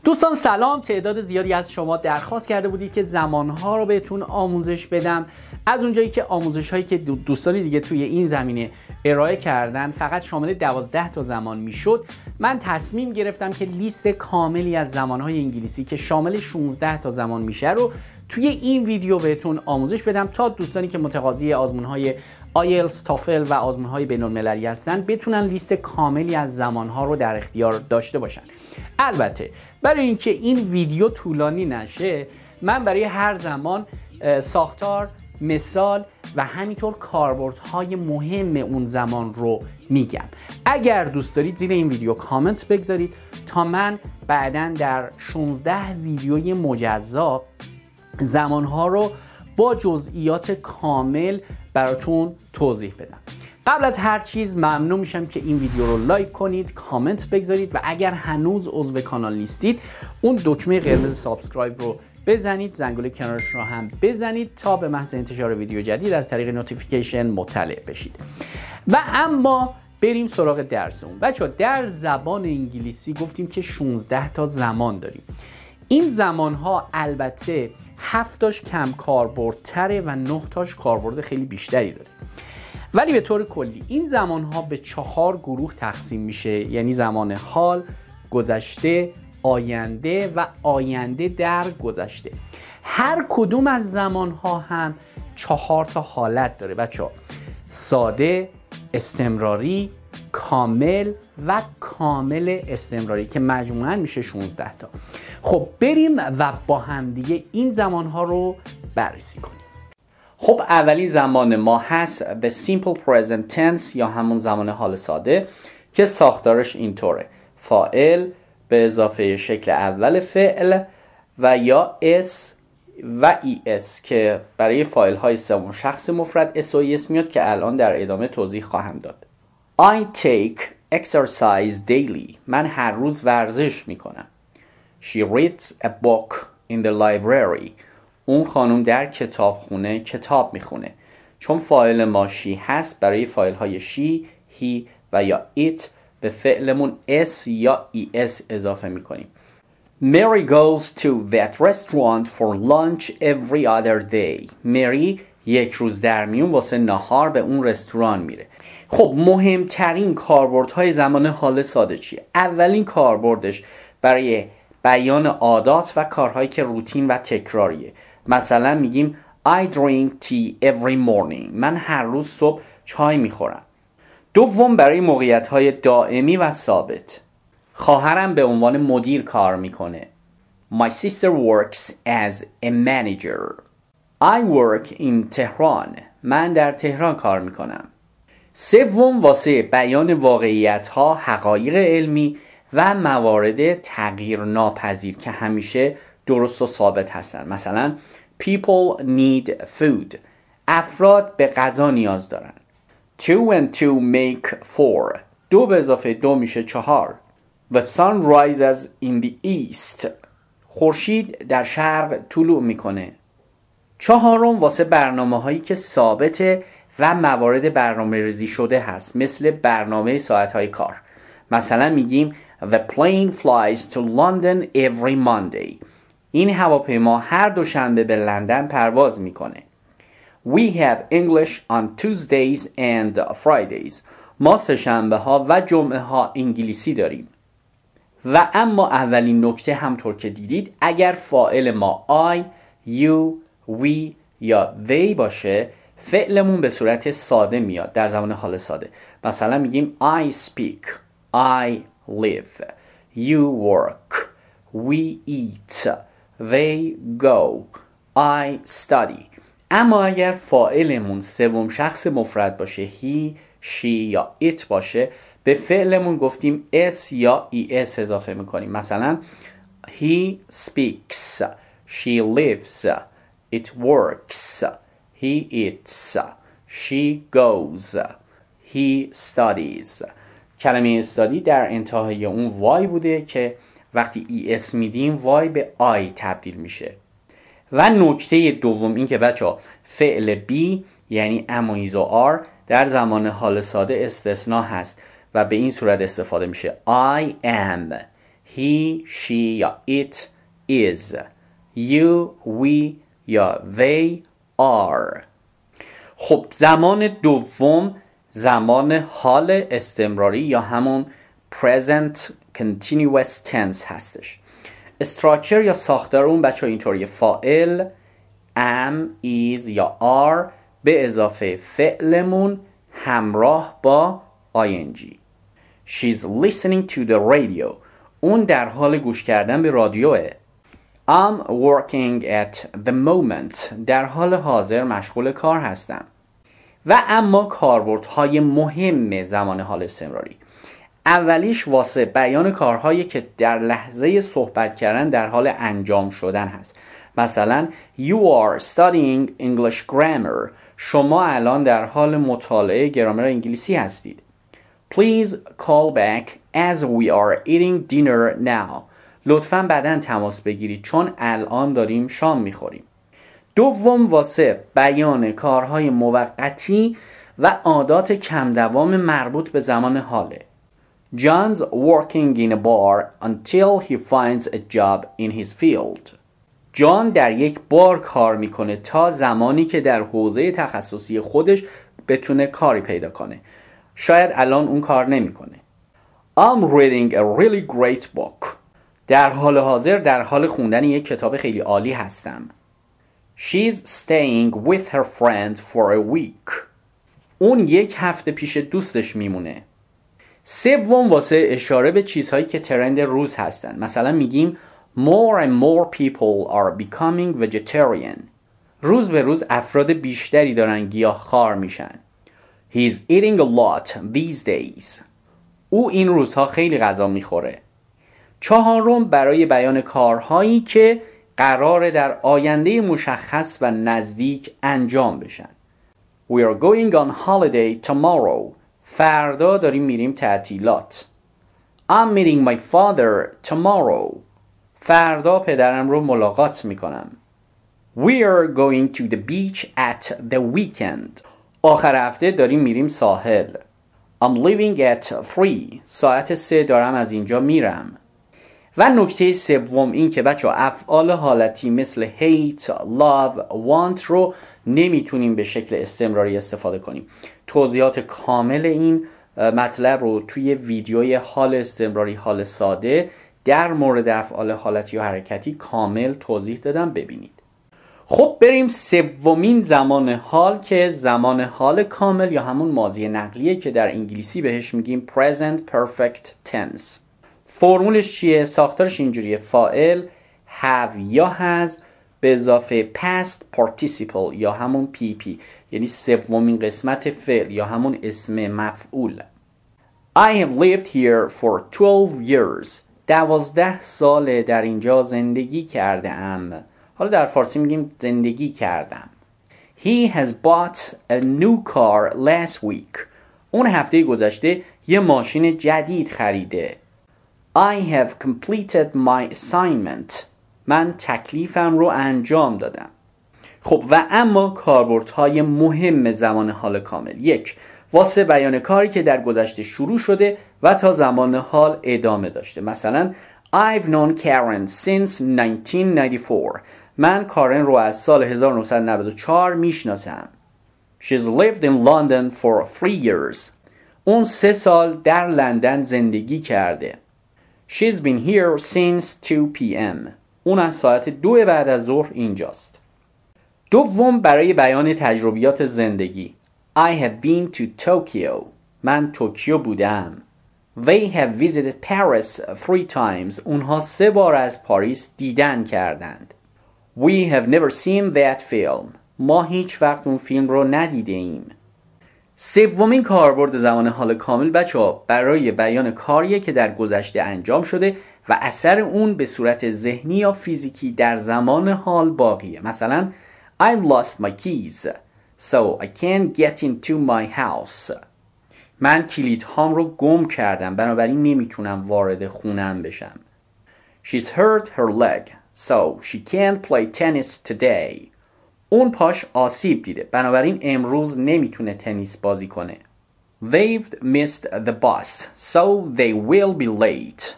دوستان سلام. تعداد زیادی از شما درخواست کرده بودید که زمانها رو بهتون آموزش بدم. از اونجایی که آموزش هایی که دوستانی دیگه توی این زمینه ارائه کردن فقط شامل 12 تا زمان میشد، من تصمیم گرفتم که لیست کاملی از زمانهای انگلیسی که شامل 16 تا زمان میشه رو توی این ویدیو بهتون آموزش بدم تا دوستانی که متقاضی آزمون‌های آیلتس، تافل و آزمون‌های بین‌المللی هستن بتونن لیست کاملی از زمان‌ها رو در اختیار داشته باشن. البته برای اینکه این ویدیو طولانی نشه، من برای هر زمان ساختار، مثال و همینطور کاربردهای مهم اون زمان رو میگم. اگر دوست دارید زیر این ویدیو کامنت بگذارید تا من بعداً در 16 ویدیوی مجزا زمانها رو با جزئیات کامل براتون توضیح بدم. قبل از هر چیز ممنون میشم که این ویدیو رو لایک کنید، کامنت بگذارید و اگر هنوز عضو کانال نیستید اون دکمه قرمز سابسکرایب رو بزنید، زنگوله کنارش رو هم بزنید تا به محض انتشار ویدیو جدید از طریق نوتیفیکیشن مطلع بشید. و اما بریم سراغ درسمون. بچه‌ها در زبان انگلیسی گفتیم که 16 تا زمان داریم. این زمانها البته 7 تاش کم کاربردتره و 9 تاش کاربرد خیلی بیشتری داره. ولی به طور کلی این زمانها به 4 گروه تقسیم میشه، یعنی زمان حال، گذشته، آینده و آینده در گذشته. هر کدوم از زمانها هم 4 تا حالت داره بچه‌ها: ساده، استمراری، کامل و کامل استمراری که مجموعاً میشه 16 تا. خب بریم و با هم دیگه این زمانها رو بررسی کنیم. خب اولین زمان ما هست the simple present tense یا همون زمان حال ساده که ساختارش اینطوره: فاعل به اضافه شکل اول فعل و یا اس و ای اس که برای فاعل های سوم شخص مفرد اس و ای اس میاد که الان در ادامه توضیح خواهم داد. I take exercise daily. من هر روز ورزش میکنم. She reads a book in the library. اون خانم در کتابخونه کتاب میخونه. چون فاعل ما she هست، برای فاعل های she، he و یا it به فعلمون s یا es اضافه میکنیم. Mary goes to that restaurant for lunch every other day. Mary یک روز در میون واسه نهار به اون رستوران میره. خب مهمترین کاربردهای زمان حال ساده چیه؟ اولین کاربردش برای بیان عادات و کارهایی که روتین و تکراریه. مثلا میگیم I drink tea every morning. من هر روز صبح چای میخورم. دوم برای موقعیت‌های دائمی و ثابت. خواهرم به عنوان مدیر کار میکنه. My sister works as a manager. I work in Tehran. من در تهران کار میکنم. سوم واسه بیان واقعیت‌ها، حقایق علمی و موارد تغییر ناپذیر که همیشه درست و ثابت هستن. مثلا people need food. افراد به غذا نیاز دارن. 2 and 2 make 4. 2 به اضافه 2 میشه 4. The sun rises in the east. خورشید در شرق طلوع میکنه. چهارم واسه برنامه هایی که ثابته و موارد برنامه ریزی شده هست، مثل برنامه ساعت های کار. مثلا میگیم The plane flies to London every Monday. این هواپیما هر دوشنبه به لندن پرواز میکنه. We have English on Tuesdays and Fridays. ما سه‌شنبه ها و جمعه ها انگلیسی داریم. و اما اولین نکته، همطور که دیدید، اگر فاعل ما I, you, we یا they باشه، فعلمون به صورت ساده میاد در زمان حال ساده. مثلا میگیم I speak, I live, you work, we eat, they go, I study. اما اگر فاعلمون سوم شخص مفرد باشه، he, she یا it باشه، به فعلمون گفتیم s یا es اضافه میکنیم. مثلا he speaks, she lives, it works, he eats, she goes, he studies. کلمه study در انتهای اون وای بوده که وقتی es میدیم وای به I تبدیل میشه. و نکته دوم این که بچه‌ها فعل be یعنی am is و are در زمان حال ساده استثناء هست و به این صورت استفاده میشه: I am, he, she یا it is. you, we یا they are. خب زمان دوم زمان حال استمراری یا همون present continuous tense هستش. استراکچر یا ساختار اون بچه ها اینطوریه: فاعل am, is یا are به اضافه فعلمون همراه با ing. She's listening to the radio. اون در حال گوش کردن به رادیوه. I'm working at the moment. در حال حاضر مشغول کار هستم. و اما کاربردهای مهم زمان حال استمراری. اولیش واسه بیان کارهایی که در لحظه صحبت کردن در حال انجام شدن هست. مثلا You are studying English grammar. شما الان در حال مطالعه گرامر انگلیسی هستید. Please call back as we are eating dinner now. لطفاً بعداً تماس بگیرید چون الان داریم شام میخوریم. دوم واسه بیان کارهای موقتی و عادات کم دوام مربوط به زمان حاله. John's working in a bar until he finds a job in his field. جان در یک بار کار میکنه تا زمانی که در حوزه تخصصی خودش بتونه کاری پیدا کنه. شاید الان اون کار نمیکنه. I'm reading a really great book. در حال حاضر در حال خوندن یک کتاب خیلی عالی هستم. She's staying with her friend for a week. اون یک هفته پیش دوستش میمونه. سوم واسه اشاره به چیزهایی که ترند روز هستن. مثلا میگیم More and more people are becoming vegetarian. روز به روز افراد بیشتری دارن گیاهخوار میشن. He's eating a lot these days. او این روزها خیلی غذا میخوره. چهارم برای بیان کارهایی که قراره در آینده مشخص و نزدیک انجام بشن. We are going on holiday tomorrow. فردا داریم میریم تعطیلات. I'm meeting my father tomorrow. فردا پدرم رو ملاقات میکنم. We are going to the beach at the weekend. آخر هفته داریم میریم ساحل. I'm leaving at 3. ساعت 3 دارم از اینجا میرم. و نکته سوم این که بچه افعال حالتی مثل hate, love, want رو نمیتونیم به شکل استمراری استفاده کنیم. توضیحات کامل این مطلب رو توی ویدیوی حال استمراری حال ساده در مورد افعال حالتی و حرکتی کامل توضیح دادم، ببینید. خب بریم سومین زمان حال که زمان حال کامل یا همون ماضی نقلیه که در انگلیسی بهش میگیم present perfect tense. فرمولش چیه؟ ساختارش اینجوریه: فاعل have یا has به اضافه past participle یا همون PP، یعنی سومین قسمت فعل یا همون اسم مفعول. I have lived here for 12 years. 12 ساله در اینجا زندگی کرده ام. حالا در فارسی میگیم زندگی کردم. He has bought a new car last week. اون هفته گذشته یه ماشین جدید خریده. I have completed my assignment. من تکلیفم رو انجام دادم. خب و اما کاربردهای مهم زمان حال کامل: 1. واسه بیان کاری که در گذشته شروع شده و تا زمان حال ادامه داشته. مثلا I've known Karen since 1994. من کارن رو از سال 1994 میشناسم. She's lived in London for 3 years. اون 3 سال در لندن زندگی کرده. She's been here since 2 p.m. اون از ساعت 2 بعد از ظهر اینجاست. دوم برای بیان تجربیات زندگی: I have been to Tokyo. من توکیو بودم. They have visited Paris 3 times. اونها 3 بار از پاریس دیدن کردند. We have never seen that film. ما هیچ وقت اون فیلم رو ندیده ایم. سومین کاربرد زمان حال کامل بچه‌ها برای بیان کاریه که در گذشته انجام شده و اثر اون به صورت ذهنی یا فیزیکی در زمان حال باقیه. مثلا I've lost my keys, so I can't get into my house. من کلیدهام رو گم کردم بنابراین نمیتونم وارد خونم بشم. She's hurt her leg, so she can't play tennis today. اون پاش آسیب دیده بنابراین امروز نمیتونه تنیس بازی کنه. They've missed the bus, so they will be late.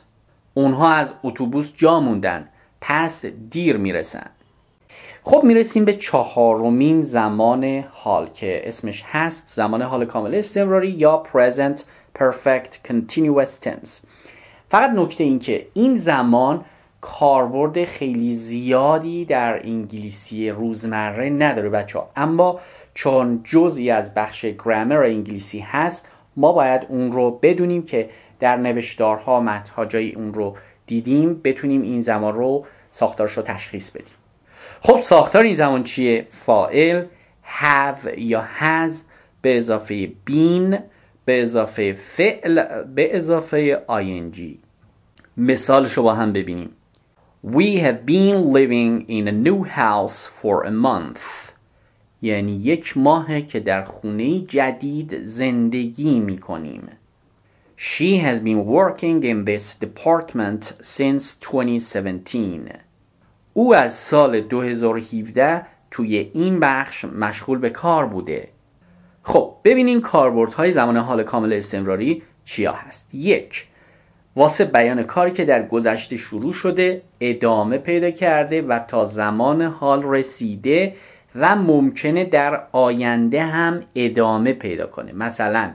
اونها از اتوبوس جا موندن پس دیر میرسن. خب میرسیم به چهارمین زمان حال که اسمش هست زمان حال کامل استمراری یا present perfect continuous tense. فقط نکته این که این زمان کاربرد خیلی زیادی در انگلیسی روزمره نداره بچه‌ها، اما چون جزئی از بخش گرامر انگلیسی هست ما باید اون رو بدونیم که در نوشتارها متن‌ها جای اون رو دیدیم بتونیم این زمان رو ساختارش رو تشخیص بدیم. خب ساختار این زمان چیه؟ فاعل have یا has به اضافه been به اضافه فعل به اضافه ing. مثالش رو با هم ببینیم. We have been living in a new house for a month. یعنی 1 ماهه که در خونه جدید زندگی می کنیم. She has been working in this department since 2017. او از سال 2017 توی این بخش مشغول به کار بوده. خب ببینیم کاربردهای زمان حال کامل استمراری چیا هست. 1. واسه بیان کاری که در گذشته شروع شده، ادامه پیدا کرده و تا زمان حال رسیده و ممکنه در آینده هم ادامه پیدا کنه. مثلا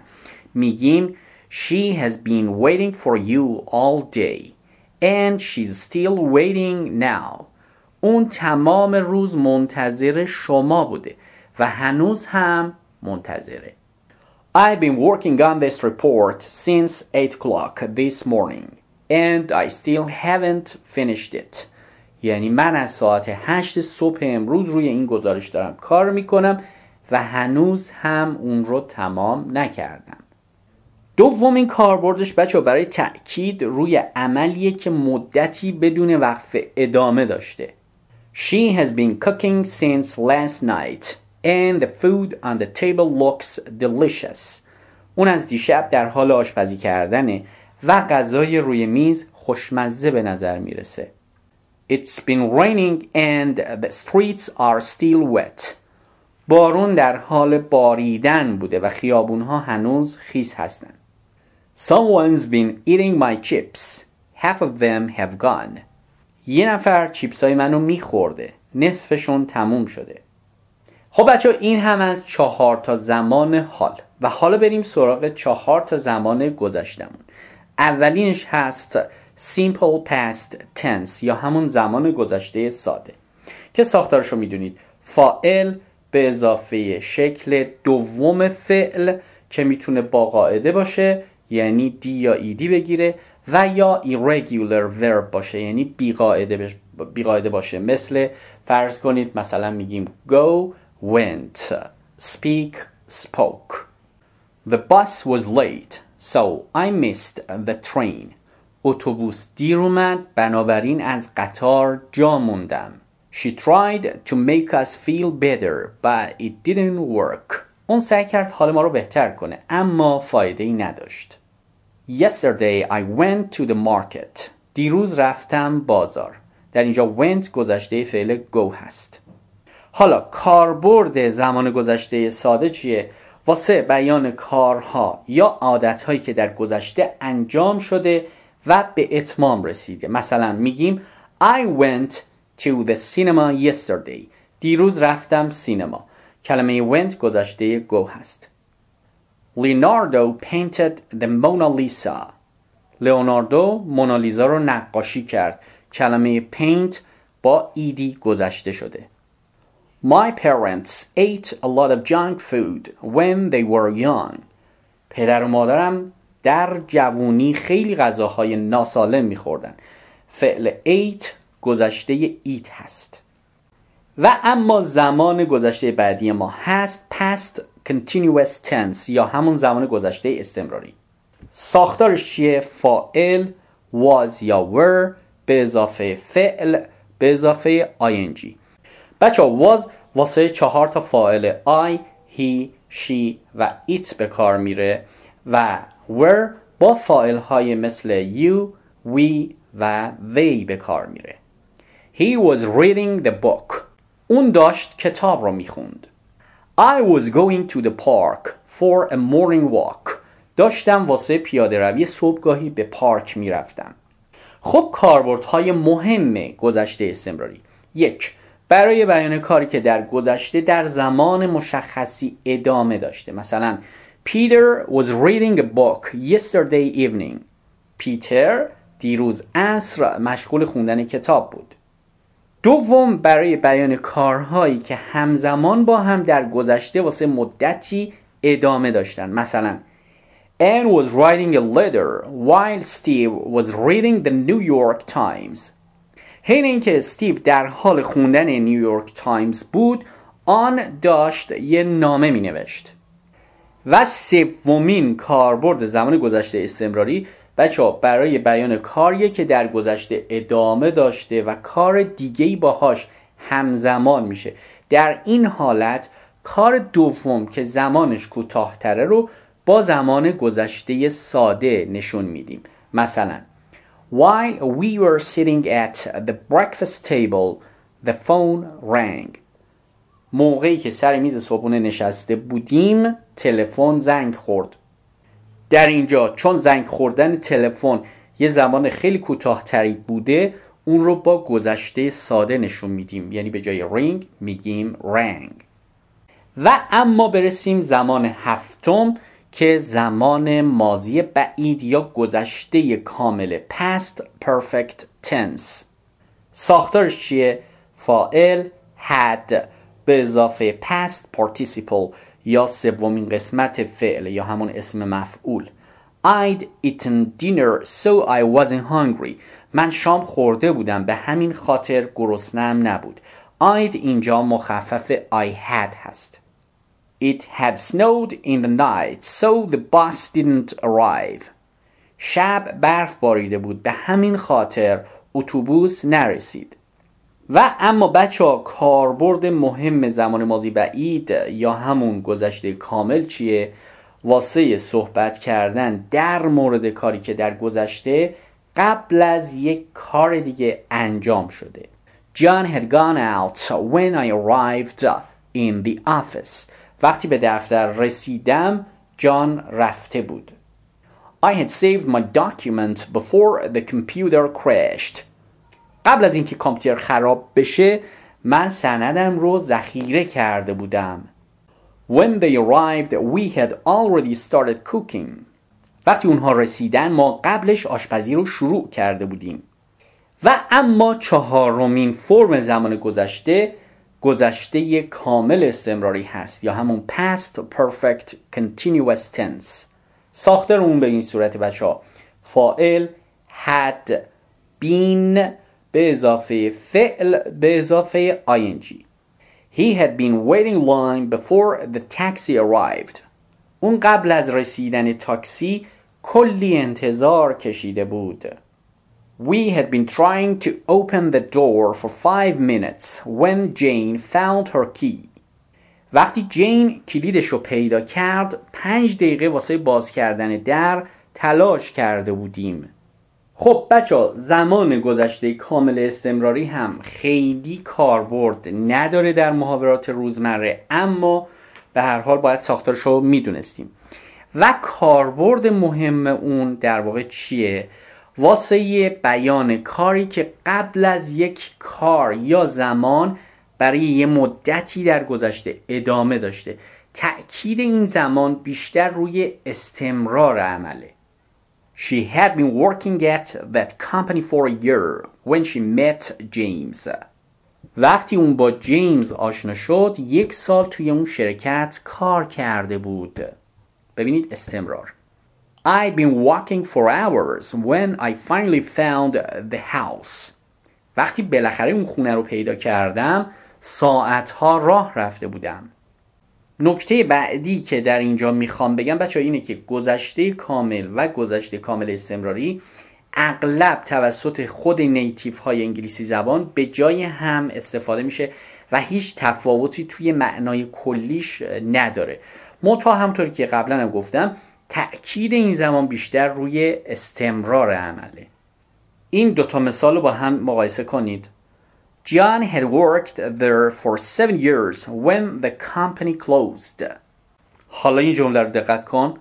میگیم She has been waiting for you all day and she's still waiting now. اون تمام روز منتظر شما بوده و هنوز هم منتظره. I've been working on this report since 8 o'clock this morning and I still haven't finished it. یعنی من از ساعت 8 صبح امروز روی این گزارش دارم کار میکنم و هنوز هم اون رو تمام نکردم. دومین کاربردش بچه برای تأکید روی عملیه که مدتی بدون وقف ادامه داشته. She has been cooking since last night and the food on the table looks delicious. اون از دیشب در حال آشپزی کردنه و غذای روی میز خوشمزه به نظر میرسه. It's been raining and the streets are still wet. بارون در حال باریدن بوده و خیابونها هنوز خیس هستن. Someone's been eating my chips. Half of them have gone. یه نفر چیپسای منو میخورده. نصفشون تموم شده. خب بچه این هم از 4 تا زمان حال و حالا بریم سراغ 4 تا زمان گذشتمون. اولینش هست simple past tense یا همون زمان گذشته ساده که ساختارش رو میدونید. فاعل به اضافه شکل دوم فعل که میتونه با قاعده باشه یعنی دی یا ایدی بگیره و یا irregular verb باشه یعنی بیقاعده باشه. مثل فرض کنید مثلا میگیم go went, speak spoke. The bus was late so I missed the train. اتوبوس دیر اومد بنابراین از قطار جا موندم. She tried to make us feel better but it didn't work. اون سعی کرد حال ما رو بهتر کنه اما فایده‌ای نداشت. Yesterday I went to the market. دیروز رفتم بازار. در اینجا went گذشته فعل go هست. حالا کاربرد زمان گذشته ساده چیه؟ واسه بیان کارها یا عادتهایی که در گذشته انجام شده و به اتمام رسیده. مثلا میگیم I went to the cinema yesterday. دیروز رفتم سینما. کلمه went گذشته go هست. Leonardo painted the Mona Lisa. لئوناردو مونالیزا رو نقاشی کرد. کلمه paint با ایدی گذشته شده. My parents ate a lot of junk food when they were young. پدر و مادرم در جوونی خیلی غذاهای ناسالم میخوردن. فعل ate گذشته eat هست. و اما زمان گذشته بعدی ما هست past continuous tense یا همون زمان گذشته استمراری. ساختارش چیه؟ فاعل was یا were به اضافه فعل به اضافه ing. بچه was واسه 4 تا فاعل I, he, she و it به کار میره و were با فاعل های مثل you, we و they به کار میره. He was reading the book. اون داشت کتاب رو میخوند. I was going to the park for a morning walk. داشتم واسه پیاده روی صبحگاهی به پارک میرفتم. خب کاربردهای مهم گذشته استمراری: 1. برای بیان کاری که در گذشته در زمان مشخصی ادامه داشته. مثلا Peter was reading a book yesterday evening. پیتر دیروز عصر مشغول خوندن کتاب بود. 2. برای بیان کارهایی که همزمان با هم در گذشته واسه مدتی ادامه داشتن. مثلا Anne was writing a letter while Steve was reading the New York Times. حین اینکه استیو در حال خوندن نیویورک تایمز بود، آن داشت یه نامه می نوشت. و 3. کاربرد زمان گذشته استمراری بچه‌ها برای بیان کاریه که در گذشته ادامه داشته و کار دیگه‌ای باهاش همزمان میشه. در این حالت کار دوم که زمانش کوتاه‌تره رو با زمان گذشته ساده نشون میدیم. مثلا While we were sitting at the breakfast table, the phone rang. موقعی که سر میز صبحونه نشسته بودیم، تلفن زنگ خورد. در اینجا چون زنگ خوردن تلفن یه زمان خیلی کوتاه‌تری بوده، اون رو با گذشته ساده نشون میدیم. یعنی به جای رینگ میگیم رنگ. و اما برسیم زمان 7 که زمان ماضی بعید یا گذشته کامل past perfect tense. ساختارش چیه؟ فاعل had به اضافه past participle یا 3 قسمت فعل یا همون اسم مفعول. I'd eaten dinner so I wasn't hungry. من شام خورده بودم به همین خاطر گرسنه‌ام نبود. I'd اینجا مخفف I had هست. It had snowed in the night so the bus didn't arrive. شب برف باریده بود به همین خاطر اتوبوس نرسید. و اما بچه‌ها کاربرد مهم زمان ماضی بعید یا همون گذشته کامل چیه؟ واسه صحبت کردن در مورد کاری که در گذشته قبل از یک کار دیگه انجام شده. John had gone out when I arrived in the office. وقتی به دفتر رسیدم جان رفته بود. I had saved my document before the computer crashed. قبل از اینکه کامپیوتر خراب بشه من سندم رو ذخیره کرده بودم. When they arrived we had already started cooking. وقتی اونها رسیدن ما قبلش آشپزی رو شروع کرده بودیم. و اما 4 فرم زمان گذشته کامل استمراری هست یا همون past perfect continuous tense. ساختارمون به این صورت بچه‌ها: فاعل had been به اضافه فعل به اضافه ing. He had been waiting long before the taxi arrived. اون قبل از رسیدن تاکسی کلی انتظار کشیده بود. We had been trying to open the door for 5 minutes when Jane found her key. وقتی جین کلیدش رو پیدا کرد 5 دقیقه واسه باز کردن در تلاش کرده بودیم. خب بچه زمان گذشته کامل استمراری هم خیلی کاربرد نداره در محاورات روزمره، اما به هر حال باید ساختارش رو میدونستیم. و کاربرد مهم اون در واقع چیه؟ واسه بیان کاری که قبل از یک کار یا زمان برای یه مدتی در گذشته ادامه داشته. تأکید این زمان بیشتر روی استمرار عمله. She had been working at that company for a year when she met James. وقتی اون با جیمز آشنا شد 1 سال توی اون شرکت کار کرده بود. ببینید استمرار. I'd been walking for hours when I finally found the house. وقتی بالاخره اون خونه رو پیدا کردم ساعتها راه رفته بودم. نکته بعدی که در اینجا میخوام بگم بچه اینه که گذشته کامل و گذشته کامل استمراری اغلب توسط خود نیتیف های انگلیسی زبان به جای هم استفاده میشه و هیچ تفاوتی توی معنای کلیش نداره. منتها همطوری که قبلا هم گفتم تأکید این زمان بیشتر روی استمرار عمله. این 2 مثال رو با هم مقایسه کنید. John had worked there for 7 years when the company closed. حالا این جمله رو دقت کن.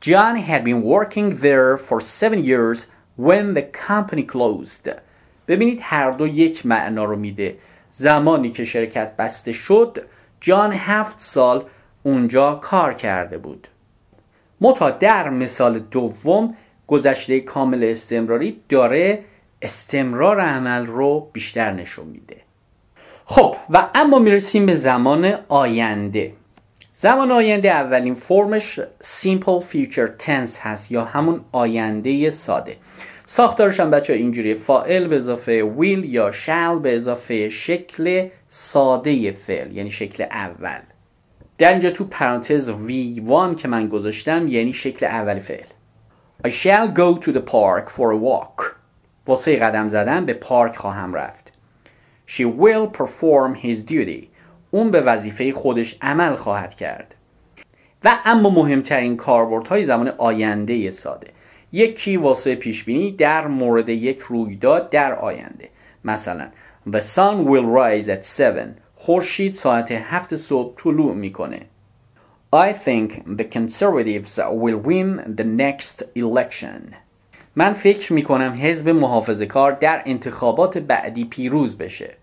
John had been working there for 7 years when the company closed. ببینید هر دو یک معنا رو میده. زمانی که شرکت بسته شد، جان 7 سال اونجا کار کرده بود. منتها در مثال دوم گذشته کامل استمراری داره استمرار عمل رو بیشتر نشون میده. خب و اما میرسیم به زمان آینده. زمان آینده اولین فرمش simple future tense هست یا همون آینده ساده. ساختارش هم بچه اینجوریه: فاعل به اضافه will یا shall به اضافه شکل ساده فعل، یعنی شکل اول. در اینجا تو پرانتز V1 که من گذاشتم یعنی شکل اول فعل. I shall go to the park for a walk. واسه قدم زدن به پارک خواهم رفت. She will perform his duty. اون به وظیفه خودش عمل خواهد کرد. و اما مهمترین کاربردهای زمان آینده ساده: یکی واسه پیشبینی در مورد یک رویداد در آینده. مثلا The sun will rise at 7. خورشید ساعت 7 صبح طلوع میکنه. I think the conservatives will win the next election. من فکر میکنم حزب محافظه‌کار در انتخابات بعدی پیروز بشه.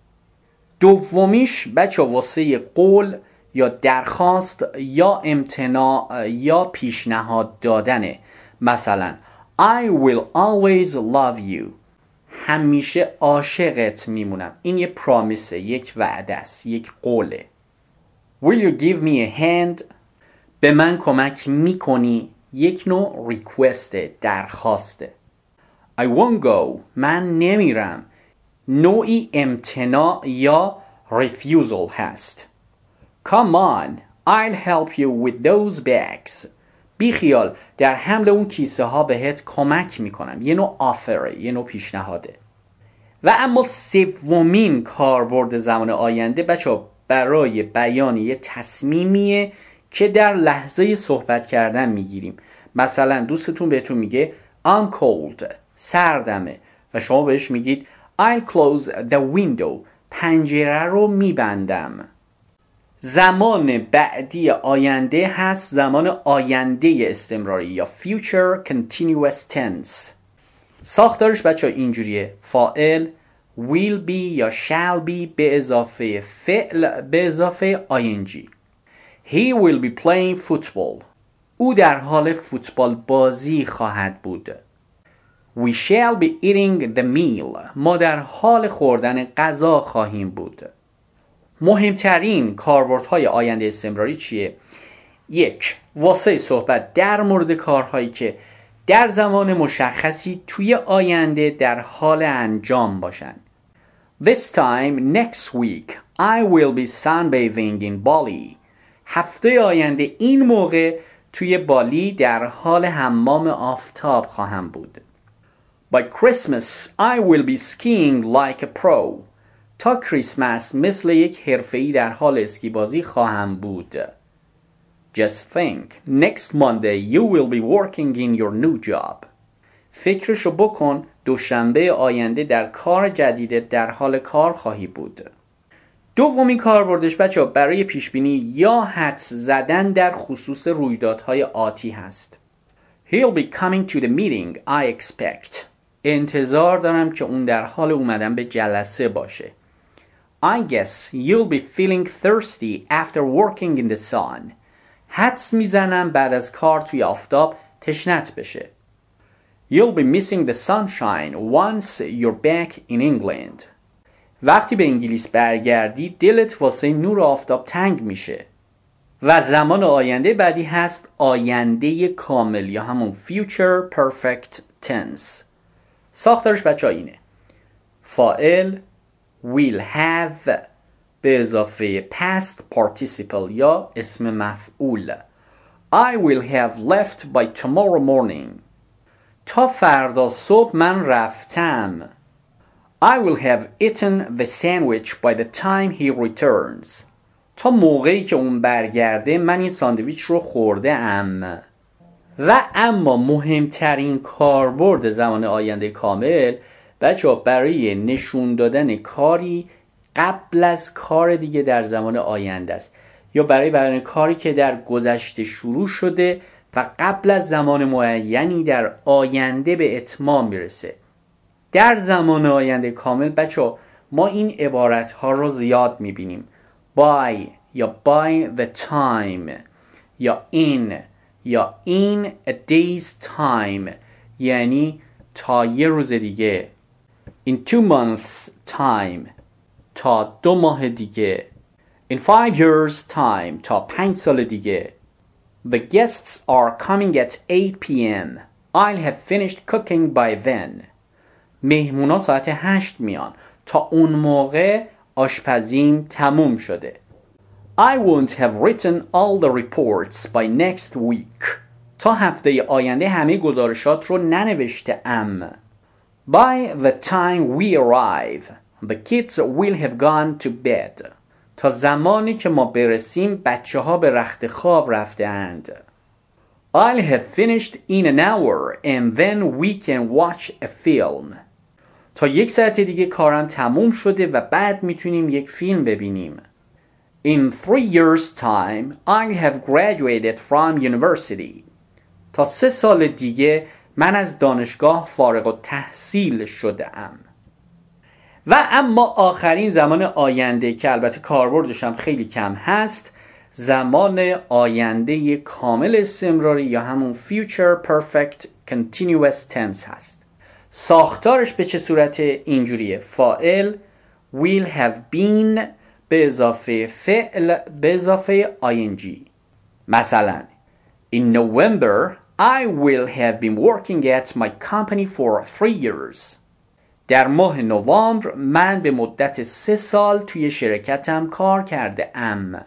دومیش بچه واسه قول یا درخواست یا امتناع یا پیشنهاد دادنه. مثلا I will always love you. همیشه عاشقت میمونم. این یه پرامیسه، یک وعده است، یک قوله. Will you give me a hand؟ به من کمک میکنی. یک نوع ریکوسته، درخواسته. I won't go. من نمیرم. نوعی امتناع یا refusal هست. Come on, I'll help you with those bags. بی خیال، در حمل اون کیسه ها بهت کمک میکنم. یه نوع آفره، یه نوع پیشنهاده. و اما سومین کاربرد زمان آینده بچه برای بیان یه تصمیمیه که در لحظه صحبت کردن میگیریم. مثلا دوستتون بهتون میگه I'm cold. سردمه و شما بهش میگید I'll close the window. پنجره رو میبندم. زمان بعدی آینده هست زمان آینده استمراری یا future continuous tense. ساختارش بچه اینجوریه: فاعل will be یا shall be به اضافه فعل به اضافه ing. He will be playing football. او در حال فوتبال بازی خواهد بود. We shall be eating the meal. ما در حال خوردن غذا خواهیم بود. مهمترین کاربردهای آینده استمراری چیه؟ یک، واسه صحبت در مورد کارهایی که در زمان مشخصی توی آینده در حال انجام باشن. This time next week I will be sunbathing in Bali. هفته آینده این موقع توی بالی در حال حمام آفتاب خواهم بود. By Christmas I will be skiing like a pro. تا کریسمس مثل یک حرفه‌ای در حال اسکی بازی خواهم بود. Just think, next Monday you will be working in your new job. فکرشو بکن، دوشنبه آینده در کار جدیدت در حال کار خواهی بود. دومین کاربردش بچه‌ها برای پیشبینی یا حدس زدن در خصوص رویدادهای آتی هست. He'll be coming to the meeting I expect. انتظار دارم که اون در حال اومدن به جلسه باشه. I guess you'll be feeling thirsty after working in the sun. حدس میزنم بعد از کار توی آفتاب تشنت بشه. You'll be missing the sunshine once you're back in England. وقتی به انگلیس برگردی دلت واسه نور آفتاب تنگ میشه. و زمان آینده بعدی هست آینده کامل یا همون future perfect tense. ساختارش بچه اینه: فاعل will have به اضافه past participle یا اسم مفعول. I will have left by tomorrow morning. تا فردا صبح من رفتم. I will have eaten the sandwich by the time he returns. تا موقعی که اون برگرده من این ساندویچ رو خورده ام. و اما مهمترین کاربرد زمان آینده کامل بچه‌ها برای نشون دادن کاری قبل از کار دیگه در زمان آینده است یا برای بیان کاری که در گذشته شروع شده و قبل از زمان معینی در آینده به اتمام میرسه. در زمان آینده کامل بچه ما این عبارت ها رو زیاد میبینیم. by یا by the time یا in a day's time، یعنی تا یه روز دیگه. in 2 months time، تا 2 ماه دیگه. in 5 years time، تا 5 سال دیگه. the guests are coming at 8 p.m. I'll have finished cooking by then. مهمونا ساعت 8 میان، تا اون موقع آشپزیم تموم شده. I won't have written all the reports by next week. تا هفته آینده همه گزارشات رو ننوشته ام. By the time we arrive, the kids will have gone to bed. تا زمانی که ما برسیم بچه ها به رخت خواب رفته اند. I'll have finished in an hour and then we can watch a film. تا 1 ساعت دیگه کارم تموم شده و بعد میتونیم یک فیلم ببینیم. In 3 years time, I'll have graduated from university. تا 3 سال دیگه من از دانشگاه فارغ التحصیل شده ام. و اما آخرین زمان آینده که البته کاربردش هم خیلی کم هست، زمان آینده کامل استمراری یا همون future perfect continuous tense هست. ساختارش به چه صورت؟ اینجوریه: فاعل will have been به اضافه فعل به اضافه ing. مثلا in November I will have been working at my company for 3 years. در ماه نوامبر من به مدت 3 سال توی شرکتم کار کرده ام.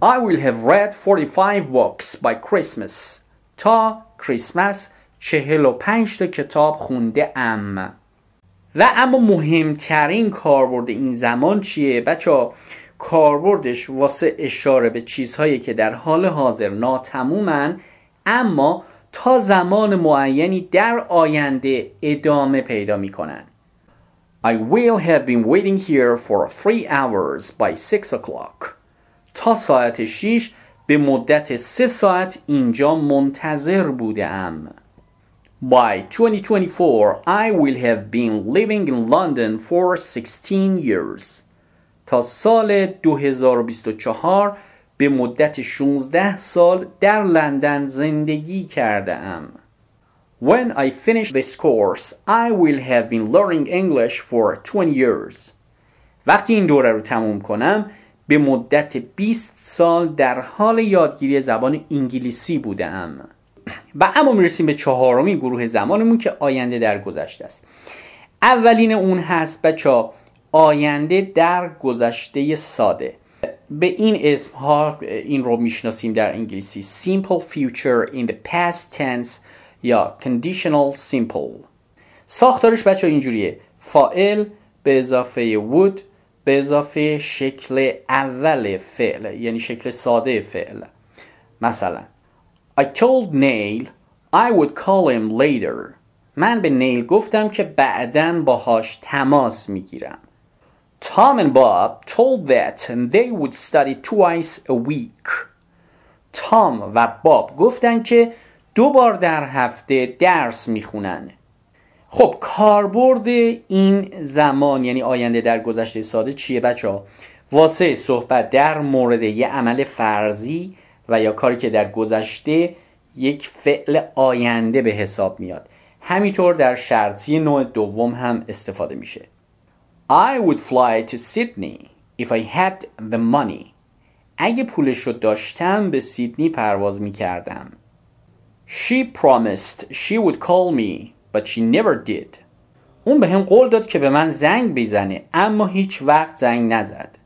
I will have read 45 books by Christmas. تا کریسمس 45 تا کتاب خونده ام. و اما مهمترین کاربرد این زمان چیه؟ بچه‌ها کاربردش واسه اشاره به چیزهایی که در حال حاضر ناتمومن اما تا زمان معینی در آینده ادامه پیدا میکنن. I will have been waiting here for 3 hours by 6 o'clock. تا ساعت 6 به مدت 3 ساعت اینجا منتظر بودم. By 2024 I will have been living in London for 16 years. تا سال 2024 به مدت 16 سال در لندن زندگی کرده ام. When I finish this course, I will have been learning English for 20 years. وقتی این دوره رو تموم کنم به مدت 20 سال در حال یادگیری زبان انگلیسی بوده ام. و اما میرسیم به 4مین گروه زمانمون که آینده در گذشته است. اولین اون هست بچه‌ها آینده در گذشته ساده. به این اسم ها این رو میشناسیم در انگلیسی simple future in the past tense یا conditional simple. ساختارش بچه اینجوریه: فاعل به اضافه would به اضافه شکل اول فعل، یعنی شکل ساده فعل. مثلا I told Neil I would call him later. من به نیل گفتم که بعداً باهاش تماس میگیرم. Tom and Bob told that they would study twice a week. تام و باب گفتن که 2 بار در هفته درس میخونن. خب کاربرد این زمان یعنی آینده در گذشته ساده چیه بچه‌ها؟ واسه صحبت در مورد یه عمل فرضی و یا کاری که در گذشته یک فعل آینده به حساب میاد. همینطور در شرطی نوع دوم هم استفاده میشه. I would fly to Sydney if I had the money. اگه پولش رو داشتم به سیدنی پرواز میکردم. She promised she would call me but she never did. اون به هم قول داد که به من زنگ بزنه اما هیچ وقت زنگ نزد.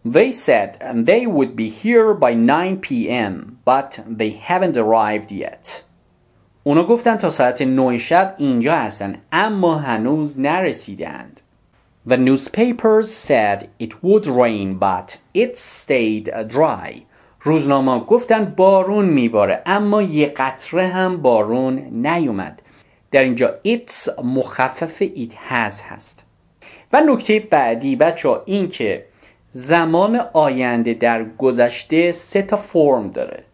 They said they would be here by 9 p.m. but they haven't arrived yet. اونا گفتن تا ساعت 9 شب اینجا هستن اما هنوز نرسیدند. The newspapers said it would rain but it stayed dry. روزنامه گفتن بارون میباره اما یه قطره هم بارون نیومد. در اینجا it's مخفف it has هست. و نکته بعدی بچه این که زمان آینده در گذشته 3 تا فرم داره.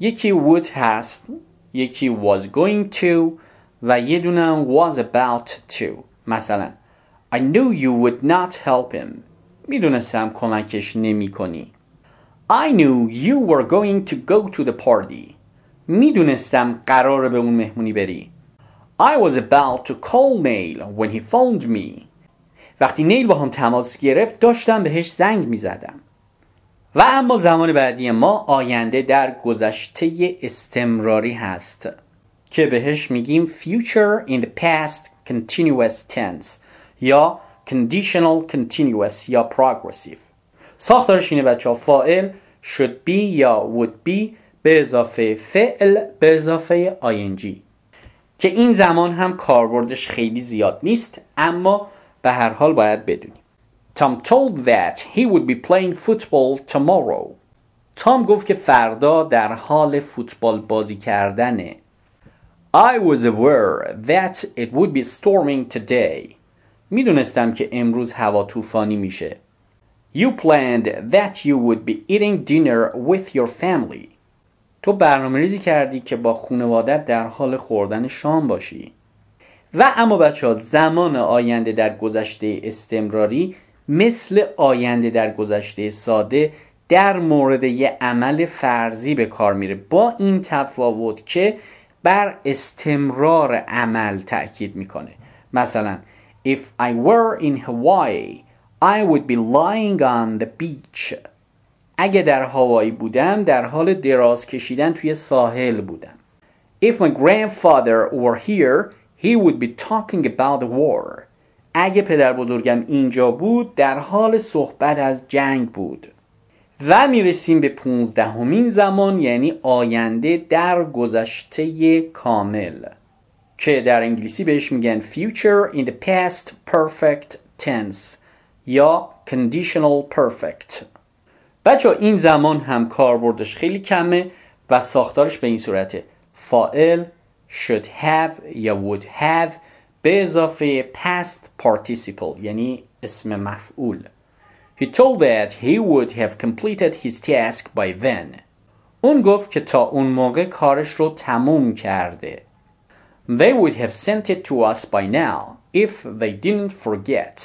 یکی would هست، یکی was going to و یه دونه was about to. مثلا I knew you would not help him. میدونستم کمکش نمی کنی. I knew you were going to go to the party. میدونستم قراره به اون مهمونی بری. I was about to call Neil when he phoned me. وقتی نیل با هم تماس گرفت داشتم بهش زنگ می زدم. و اما زمان بعدی ما آینده در گذشته استمراری هست که بهش میگیم future in the past continuous tense یا conditional continuous یا progressive. ساختارش اینه بچه ها، فاعل should be یا would be به اضافه فعل به اضافه ing که این زمان هم کاربردش خیلی زیاد نیست اما به هر حال باید بدونیم. Tom told that he would be playing football tomorrow. تام گفت که فردا در حال فوتبال بازی کردنه. I was aware that it would be storming today. میدونستم که امروز هوا طوفانی میشه. You planned that you would be eating dinner with your family. تو برنامه‌ریزی کردی که با خانواده‌ات در حال خوردن شام باشی. و اما بچه‌ها زمان آینده در گذشته استمراری مثل آینده در گذشته ساده در مورد یه عمل فرضی به کار میره، با این تفاوت که بر استمرار عمل تأکید میکنه. مثلا If I were in Hawaii I would be lying on the beach. اگه در هوایی بودم در حال دراز کشیدن توی ساحل بودم. If my grandfather were here he would be talking about the war. اگه پدر بزرگم اینجا بود در حال صحبت از جنگ بود. و میرسیم به 15مین زمان یعنی آینده در گذشته کامل که در انگلیسی بهش میگن future in the past perfect tense یا conditional perfect. بچه این زمان هم کاربردش خیلی کمه و ساختارش به این صورته: فاعل should have یا would have به اضافه past participle یعنی اسم مفعول. He told that he would have completed his task by then. اون گفت که تا اون موقع کارش رو تموم کرده. They would have sent it to us by now if they didn't forget.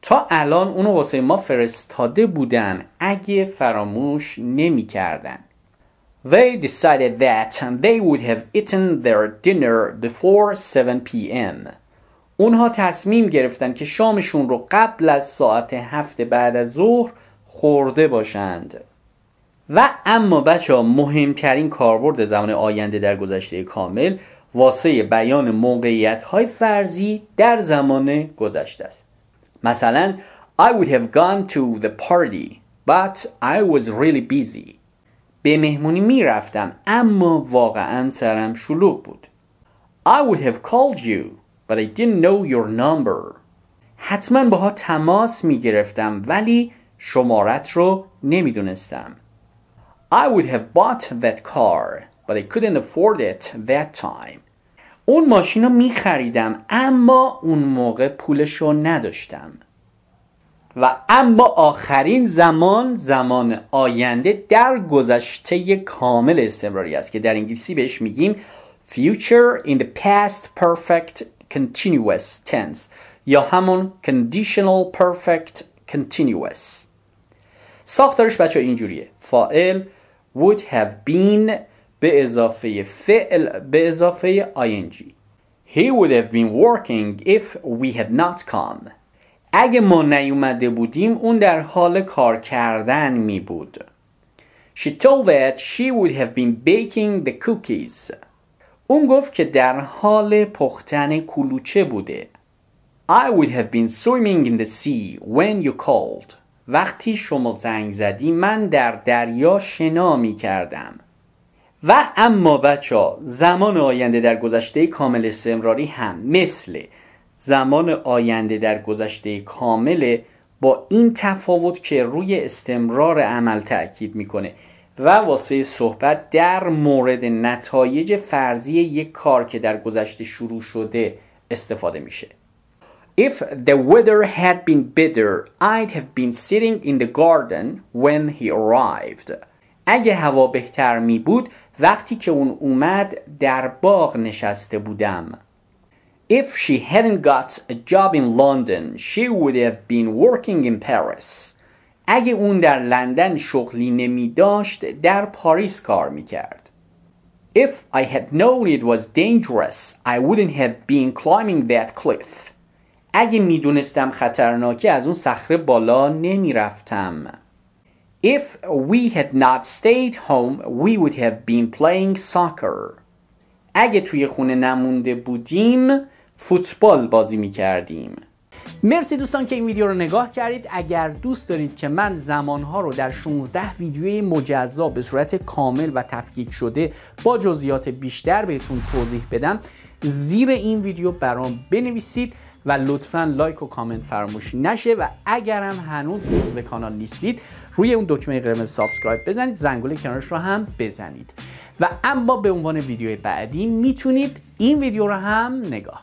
تا الان اونو واسه ما فرستاده بودن اگه فراموش نمی کردن. They decided that they would have eaten their dinner before 7 p.m. اونها تصمیم گرفتن که شامشون رو قبل از ساعت 7 بعد از ظهر خورده باشند. و اما بچه‌ها مهمترین کاربرد زمان آینده در گذشته کامل واسه بیان موقعیت‌های فرضی در زمان گذشته است. مثلا I would have gone to the party but I was really busy. به مهمونی میرفتم اما واقعا سرم شلوغ بود. I would have called you but I didn't know your number. حتما باها تماس میگرفتم ولی شمارت رو نمیدونستم. I would have bought that car but I couldn't afford it that time. اون ماشین رو میخریدم اما اون موقع پولش رو نداشتم. و اما آخرین زمان آینده در گذشته کامل استمراری است که در انگلیسی بهش میگیم future in the past perfect continuous tense یا همون conditional perfect continuous. ساختارش بچه اینجوریه: فاعل would have been به اضافه فعل به اضافه ing. He would have been working if we had not come. اگه ما نیومده بودیم اون در حال کار کردن می بود. She told that she would have been baking the cookies. اون گفت که در حال پختن کلوچه بوده. I would have been swimming in the sea when you called. وقتی شما زنگ زدی من در دریا شنا می کردم. و اما بچه‌ها زمان آینده در گذشته کامل استمراری هم مثل زمان آینده در گذشته کامل با این تفاوت که روی استمرار عمل تأکید میکنه و واسه صحبت در مورد نتایج فرضی یک کار که در گذشته شروع شده استفاده میشه. If the weather had been better, I'd have been sitting in the garden when he arrived. اگه هوا بهتر می بود وقتی که اون اومد در باغ نشسته بودم. If she hadn't got a job in London, she would have been working in Paris. اگه اون در لندن شغلی نمی داشت در پاریس کار می کرد. If I had known it was dangerous, I wouldn't have been climbing that cliff. اگه می دونستم خطرناکه از اون صخره بالا نمی رفتم. If we had not stayed home, we would have been playing soccer. اگه توی خونه نمونده بودیم فوتبال بازی می کردیم. مرسی دوستان که این ویدیو رو نگاه کردید. اگر دوست دارید که من زمانها رو در 16 ویدیوی مجزا به صورت کامل و تفکیک شده با جزئیات بیشتر بهتون توضیح بدم، زیر این ویدیو برام بنویسید و لطفاً لایک و کامنت فراموش نشه و اگرم هنوز عضو کانال نیستید روی اون دکمه قرمز سابسکرایب بزنید، زنگوله کنارش رو هم بزنید و اما به عنوان ویدیو بعدی میتونید این ویدیو رو هم نگاه کنید.